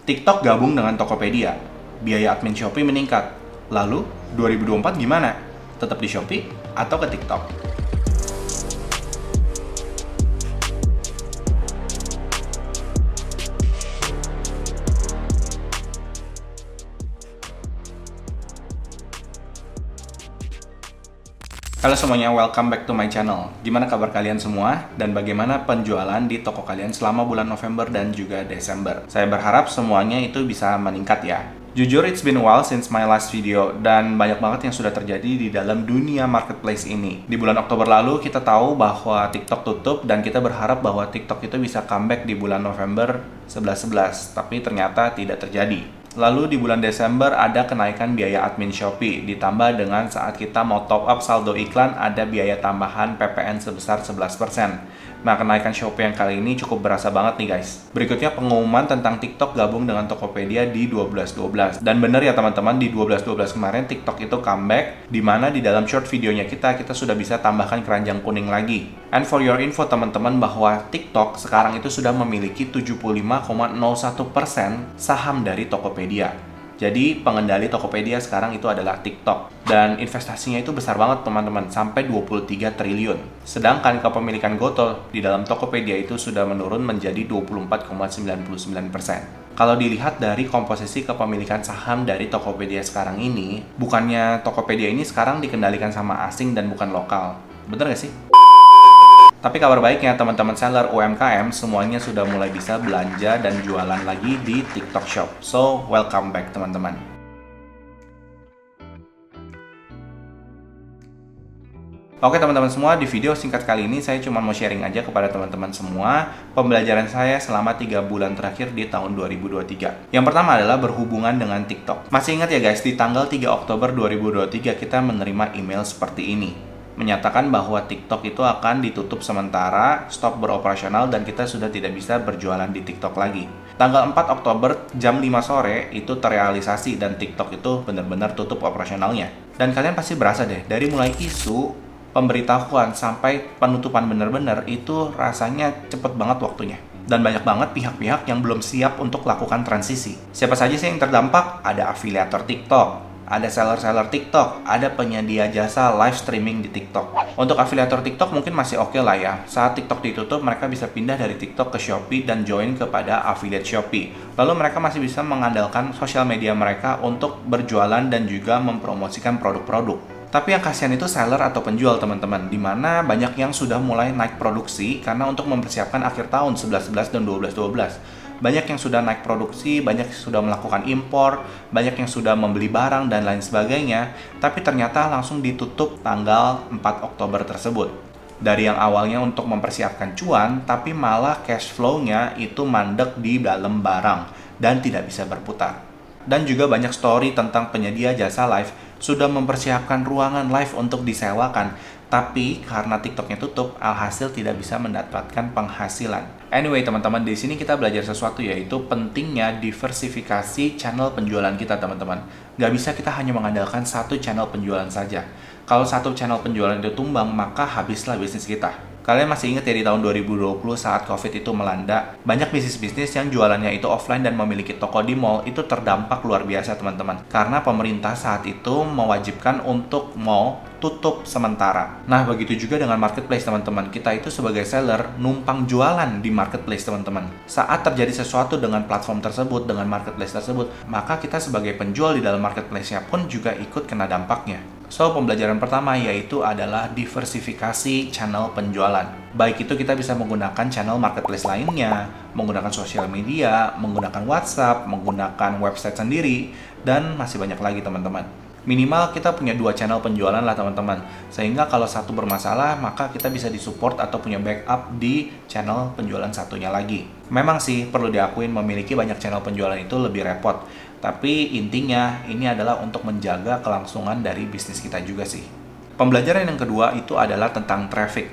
TikTok gabung dengan Tokopedia, biaya admin Shopee meningkat. Lalu, 2024 gimana? Tetap di Shopee atau ke TikTok? Halo semuanya, welcome back to my channel. Gimana kabar kalian semua? Dan bagaimana penjualan di toko kalian selama bulan November dan juga Desember? Saya berharap semuanya itu bisa meningkat ya. Jujur, it's been a while since my last video, dan banyak banget yang sudah terjadi di dalam dunia marketplace ini. Di bulan Oktober lalu, kita tahu bahwa TikTok tutup, dan kita berharap bahwa TikTok itu bisa comeback di bulan November 11-11, tapi ternyata tidak terjadi. Lalu di bulan Desember ada kenaikan biaya admin Shopee, ditambah dengan saat kita mau top up saldo iklan ada biaya tambahan PPN sebesar 11%. Nah, kenaikan Shopee yang kali ini cukup berasa banget nih guys. Berikutnya pengumuman tentang TikTok gabung dengan Tokopedia di 12-12. Dan bener ya teman-teman, di 12-12 kemarin TikTok itu comeback, di mana di dalam short videonya kita sudah bisa tambahkan keranjang kuning lagi. And for your info teman-teman, bahwa TikTok sekarang itu sudah memiliki 75,01% saham dari Tokopedia. Jadi pengendali Tokopedia sekarang itu adalah TikTok. Dan investasinya itu besar banget teman-teman, sampai 23 triliun. Sedangkan kepemilikan Gotol di dalam Tokopedia itu sudah menurun menjadi 24,99%. Kalau dilihat dari komposisi kepemilikan saham dari Tokopedia sekarang ini, bukannya Tokopedia ini sekarang dikendalikan sama asing dan bukan lokal. Bener gak sih? Tapi kabar baiknya teman-teman seller UMKM semuanya sudah mulai bisa belanja dan jualan lagi di TikTok Shop. So, welcome back teman-teman. Oke teman-teman semua, di video singkat kali ini saya cuma mau sharing aja kepada teman-teman semua pembelajaran saya selama 3 bulan terakhir di tahun 2023. Yang pertama adalah berhubungan dengan TikTok. Masih ingat ya guys, di tanggal 3 Oktober 2023 kita menerima email seperti ini, menyatakan bahwa TikTok itu akan ditutup sementara, stop beroperasional, dan kita sudah tidak bisa berjualan di TikTok lagi. Tanggal 4 Oktober jam 5 sore itu terrealisasi dan TikTok itu benar-benar tutup operasionalnya. Dan kalian pasti berasa deh, dari mulai isu, pemberitahuan, sampai penutupan benar-benar itu rasanya cepet banget waktunya. Dan banyak banget pihak-pihak yang belum siap untuk lakukan transisi. Siapa saja sih yang terdampak? Ada afiliator TikTok, ada seller-seller TikTok, ada penyedia jasa live streaming di TikTok. Untuk afiliator TikTok mungkin masih oke lah ya. Saat TikTok ditutup, mereka bisa pindah dari TikTok ke Shopee dan join kepada affiliate Shopee. Lalu mereka masih bisa mengandalkan sosial media mereka untuk berjualan dan juga mempromosikan produk-produk. Tapi yang kasihan itu seller atau penjual teman-teman, dimana banyak yang sudah mulai naik produksi karena untuk mempersiapkan akhir tahun 11-11 dan 12-12. Banyak yang sudah naik produksi, banyak yang sudah melakukan impor, banyak yang sudah membeli barang dan lain sebagainya, tapi ternyata langsung ditutup tanggal 4 Oktober tersebut. Dari yang awalnya untuk mempersiapkan cuan, tapi malah cash flow-nya itu mandek di dalam barang dan tidak bisa berputar. Dan juga banyak story tentang penyedia jasa live sudah mempersiapkan ruangan live untuk disewakan, tapi karena TikToknya tutup, alhasil tidak bisa mendapatkan penghasilan. Anyway teman-teman, di sini kita belajar sesuatu, yaitu pentingnya diversifikasi channel penjualan kita teman-teman. Gak bisa kita hanya mengandalkan satu channel penjualan saja. Kalau satu channel penjualan itu tumbang, maka habislah bisnis kita. Kalian masih ingat ya di tahun 2020 saat COVID itu melanda, banyak bisnis-bisnis yang jualannya itu offline dan memiliki toko di mall itu terdampak luar biasa teman-teman. Karena pemerintah saat itu mewajibkan untuk mall tutup sementara. Nah, begitu juga dengan marketplace teman-teman. Kita itu sebagai seller numpang jualan di marketplace teman-teman. Saat terjadi sesuatu dengan platform tersebut, dengan marketplace tersebut, maka kita sebagai penjual di dalam marketplace-nya pun juga ikut kena dampaknya. So, pembelajaran pertama yaitu adalah diversifikasi channel penjualan. Baik itu kita bisa menggunakan channel marketplace lainnya, menggunakan sosial media, menggunakan WhatsApp, menggunakan website sendiri, dan masih banyak lagi teman-teman. Minimal kita punya 2 channel penjualan lah teman-teman, sehingga kalau satu bermasalah maka kita bisa disupport atau punya backup di channel penjualan satunya lagi. Memang sih perlu diakuin memiliki banyak channel penjualan itu lebih repot, tapi intinya ini adalah untuk menjaga kelangsungan dari bisnis kita juga sih. Pembelajaran yang kedua itu adalah tentang traffic.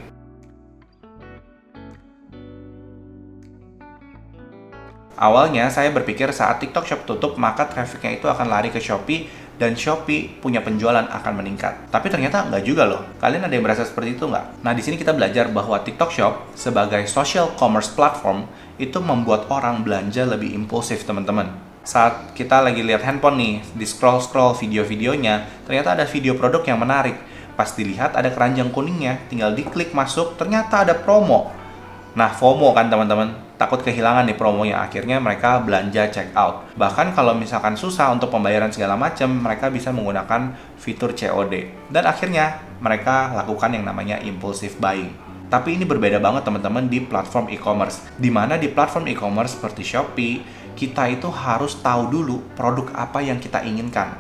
Awalnya saya berpikir saat TikTok Shop tutup maka trafficnya itu akan lari ke Shopee dan Shopee punya penjualan akan meningkat. Tapi ternyata nggak juga loh. Kalian ada yang merasa seperti itu nggak? Nah, di sini kita belajar bahwa TikTok Shop sebagai social commerce platform itu membuat orang belanja lebih impulsif, teman-teman. Saat kita lagi lihat handphone nih, di scroll-scroll video-videonya, ternyata ada video produk yang menarik. Pas dilihat ada keranjang kuningnya, tinggal diklik masuk, ternyata ada promo. Nah, FOMO kan teman-teman, takut kehilangan nih promonya, akhirnya mereka belanja check out. Bahkan kalau misalkan susah untuk pembayaran segala macam, mereka bisa menggunakan fitur COD. Dan akhirnya mereka lakukan yang namanya impulsive buying. Tapi ini berbeda banget teman-teman di platform e-commerce. Di mana di platform e-commerce seperti Shopee, kita itu harus tahu dulu produk apa yang kita inginkan.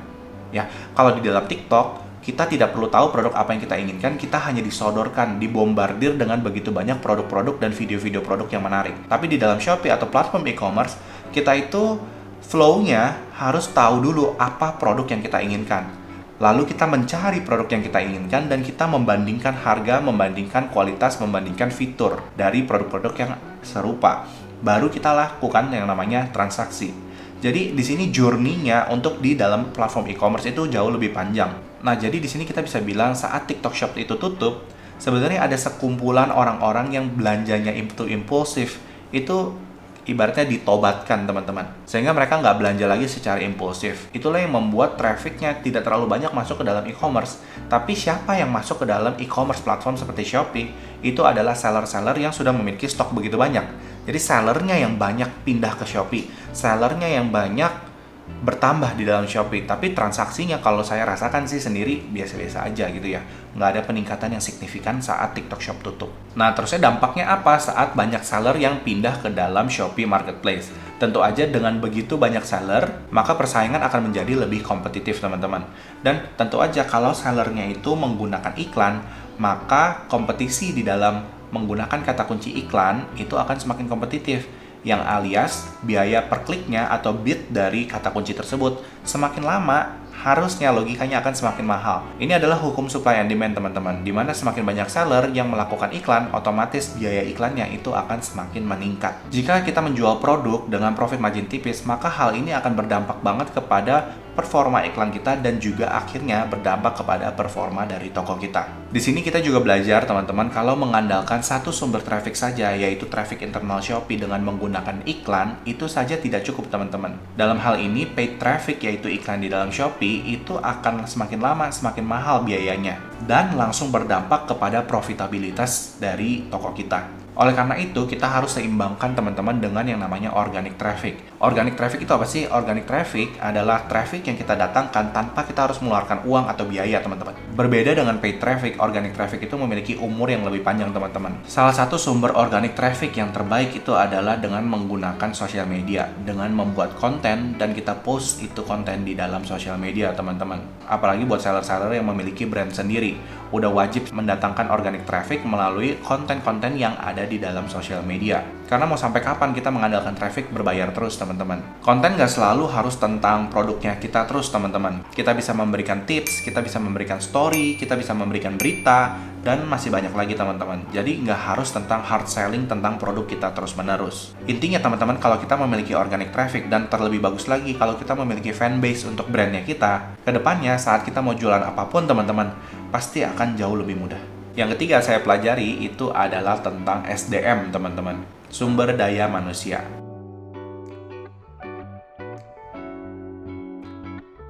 Ya, kalau di dalam TikTok, kita tidak perlu tahu produk apa yang kita inginkan, kita hanya disodorkan, dibombardir dengan begitu banyak produk-produk dan video-video produk yang menarik. Tapi di dalam Shopee atau platform e-commerce, kita itu flow-nya harus tahu dulu apa produk yang kita inginkan. Lalu kita mencari produk yang kita inginkan dan kita membandingkan harga, membandingkan kualitas, membandingkan fitur dari produk-produk yang serupa. Baru kita lakukan yang namanya transaksi. Jadi di sini journey-nya untuk di dalam platform e-commerce itu jauh lebih panjang. Nah, jadi di sini kita bisa bilang saat TikTok Shop itu tutup, sebenarnya ada sekumpulan orang-orang yang belanjanya itu impulsif. Itu ibaratnya ditobatkan teman-teman, sehingga mereka nggak belanja lagi secara impulsif. Itulah yang membuat trafficnya tidak terlalu banyak masuk ke dalam e-commerce. Tapi siapa yang masuk ke dalam e-commerce platform seperti Shopee? Itu adalah seller-seller yang sudah memiliki stok begitu banyak. Jadi sellernya yang banyak pindah ke Shopee, sellernya yang banyak bertambah di dalam Shopee, tapi transaksinya kalau saya rasakan sih sendiri biasa-biasa aja gitu ya, nggak ada peningkatan yang signifikan saat TikTok Shop tutup. Nah, terusnya dampaknya apa saat banyak seller yang pindah ke dalam Shopee Marketplace? Tentu aja dengan begitu banyak seller, maka persaingan akan menjadi lebih kompetitif teman-teman. Dan tentu aja kalau sellernya itu menggunakan iklan, maka kompetisi di dalam menggunakan kata kunci iklan itu akan semakin kompetitif. Yang alias biaya per kliknya atau bid dari kata kunci tersebut semakin lama, harusnya logikanya akan semakin mahal. Ini adalah hukum supply and demand teman-teman, dimana semakin banyak seller yang melakukan iklan, otomatis biaya iklannya itu akan semakin meningkat. Jika kita menjual produk dengan profit margin tipis, maka hal ini akan berdampak banget kepada performa iklan kita dan juga akhirnya berdampak kepada performa dari toko kita. Di sini kita juga belajar teman-teman, kalau mengandalkan satu sumber traffic saja, yaitu traffic internal Shopee dengan menggunakan iklan, itu saja tidak cukup teman-teman. Dalam hal ini paid traffic, yaitu iklan di dalam Shopee, itu akan semakin lama semakin mahal biayanya dan langsung berdampak kepada profitabilitas dari toko kita. Oleh karena itu, kita harus seimbangkan teman-teman dengan yang namanya organic traffic. Organic traffic itu apa sih? Organic traffic adalah traffic yang kita datangkan tanpa kita harus mengeluarkan uang atau biaya, teman-teman. Berbeda dengan paid traffic, organic traffic itu memiliki umur yang lebih panjang, teman-teman. Salah satu sumber organic traffic yang terbaik itu adalah dengan menggunakan sosial media, dengan membuat konten dan kita post itu konten di dalam sosial media, teman-teman. Apalagi buat seller-seller yang memiliki brand sendiri, udah wajib mendatangkan organic traffic melalui konten-konten yang ada di dalam sosial media. Karena mau sampai kapan kita mengandalkan traffic berbayar terus, teman-teman? Konten nggak selalu harus tentang produknya kita terus, teman-teman. Kita bisa memberikan tips, kita bisa memberikan story, kita bisa memberikan berita, dan masih banyak lagi, teman-teman. Jadi nggak harus tentang hard selling tentang produk kita terus-menerus. Intinya, teman-teman, kalau kita memiliki organic traffic dan terlebih bagus lagi kalau kita memiliki fanbase untuk brandnya kita, kedepannya saat kita mau jualan apapun, teman-teman, pasti akan jauh lebih mudah. Yang ketiga saya pelajari itu adalah tentang SDM, teman-teman. Sumber daya manusia.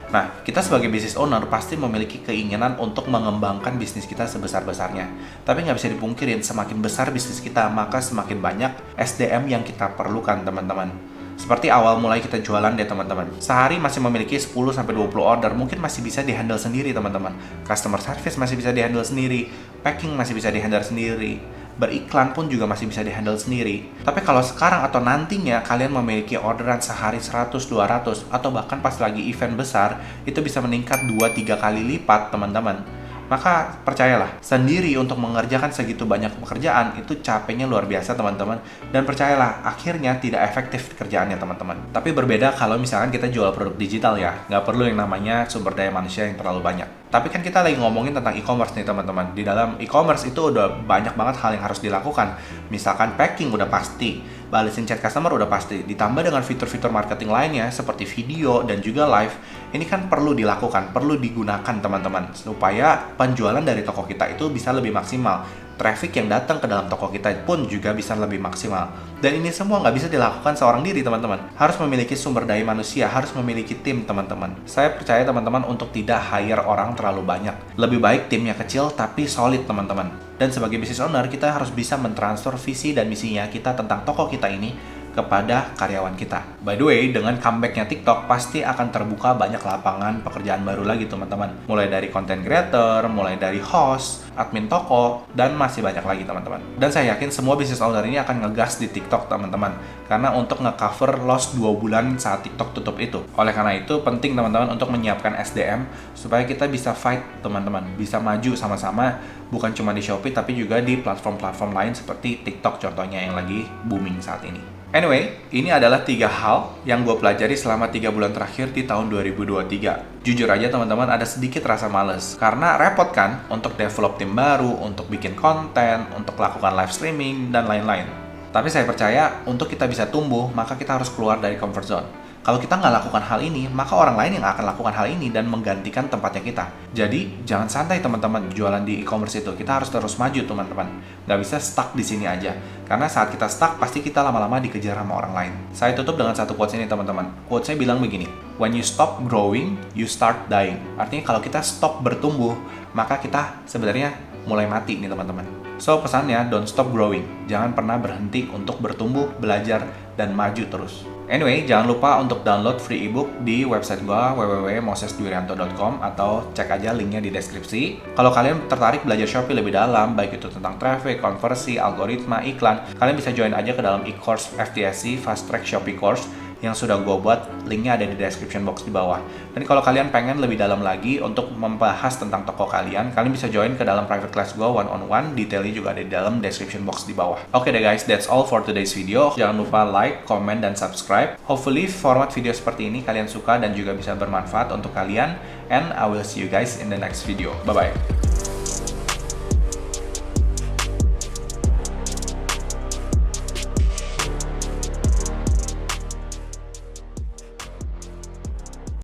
Nah, kita sebagai business owner pasti memiliki keinginan untuk mengembangkan bisnis kita sebesar-besarnya. Tapi nggak bisa dipungkirin, semakin besar bisnis kita, maka semakin banyak SDM yang kita perlukan, teman-teman. Seperti awal mulai kita jualan deh, teman-teman. Sehari masih memiliki 10-20 order, mungkin masih bisa dihandle sendiri, teman-teman. Customer service masih bisa dihandle sendiri, packing masih bisa dihandle sendiri, beriklan pun juga masih bisa dihandle sendiri. Tapi kalau sekarang atau nantinya kalian memiliki orderan sehari 100-200 atau bahkan pas lagi event besar, itu bisa meningkat 2-3 kali lipat, teman-teman. Maka percayalah, sendiri untuk mengerjakan segitu banyak pekerjaan itu capeknya luar biasa, teman-teman. Dan percayalah, akhirnya tidak efektif kerjaannya, teman-teman. Tapi berbeda kalau misalkan kita jual produk digital ya, nggak perlu yang namanya sumber daya manusia yang terlalu banyak. Tapi kan kita lagi ngomongin tentang e-commerce nih, teman-teman. Di dalam e-commerce itu udah banyak banget hal yang harus dilakukan. Misalkan packing udah pasti, balesin chat customer udah pasti, ditambah dengan fitur-fitur marketing lainnya seperti video dan juga live. Ini kan perlu dilakukan, perlu digunakan, teman-teman, supaya penjualan dari toko kita itu bisa lebih maksimal. traffic yang datang ke dalam toko kita pun juga bisa lebih maksimal. Dan ini semua nggak bisa dilakukan seorang diri, teman-teman. Harus memiliki sumber daya manusia, harus memiliki tim, teman-teman. Saya percaya teman-teman untuk tidak hire orang terlalu banyak. Lebih baik timnya kecil tapi solid, teman-teman. Dan sebagai business owner, kita harus bisa mentransfer visi dan misinya kita tentang toko kita ini kepada karyawan kita. By the way, dengan comebacknya TikTok, pasti akan terbuka banyak lapangan pekerjaan baru lagi, teman-teman. Mulai dari content creator, mulai dari host, admin toko, dan masih banyak lagi, teman-teman. Dan saya yakin semua business owner ini akan ngegas di TikTok, teman-teman. Karena untuk nge-cover loss 2 bulan saat TikTok tutup itu. Oleh karena itu, penting, teman-teman, untuk menyiapkan SDM supaya kita bisa fight, teman-teman. Bisa maju sama-sama, bukan cuma di Shopee, tapi juga di platform-platform lain seperti TikTok contohnya yang lagi booming saat ini. Anyway, ini adalah 3 hal yang gue pelajari selama 3 bulan terakhir di tahun 2023. Jujur aja teman-teman, ada sedikit rasa males. Karena repot kan untuk develop tim baru, untuk bikin konten, untuk lakukan live streaming, dan lain-lain. Tapi saya percaya, untuk kita bisa tumbuh, maka kita harus keluar dari comfort zone. Kalau kita nggak lakukan hal ini, maka orang lain yang akan lakukan hal ini dan menggantikan tempatnya kita. Jadi, jangan santai teman-teman jualan di e-commerce itu. Kita harus terus maju, teman-teman. Nggak bisa stuck di sini aja. Karena saat kita stuck, pasti kita lama-lama dikejar sama orang lain. Saya tutup dengan satu quotes ini, teman-teman. Quotes-nya bilang begini, "When you stop growing, you start dying." Artinya kalau kita stop bertumbuh, maka kita sebenarnya mulai mati nih, teman-teman. So, pesannya, don't stop growing. Jangan pernah berhenti untuk bertumbuh, belajar, dan maju terus. Anyway, jangan lupa untuk download free ebook di website gua www.mosesdurianto.com atau cek aja linknya di deskripsi. Kalau kalian tertarik belajar Shopee lebih dalam, baik itu tentang traffic, konversi, algoritma, iklan, kalian bisa join aja ke dalam e-course FTSC Fast Track Shopee Course yang sudah gue buat, linknya ada di description box di bawah. Dan kalau kalian pengen lebih dalam lagi untuk membahas tentang toko kalian bisa join ke dalam private class gue one-on-one, detailnya juga ada di dalam description box di bawah. Oke deh guys, that's all for today's video. Jangan lupa like, comment, dan subscribe. Hopefully format video seperti ini kalian suka dan juga bisa bermanfaat untuk kalian. And I will see you guys in the next video. Bye-bye.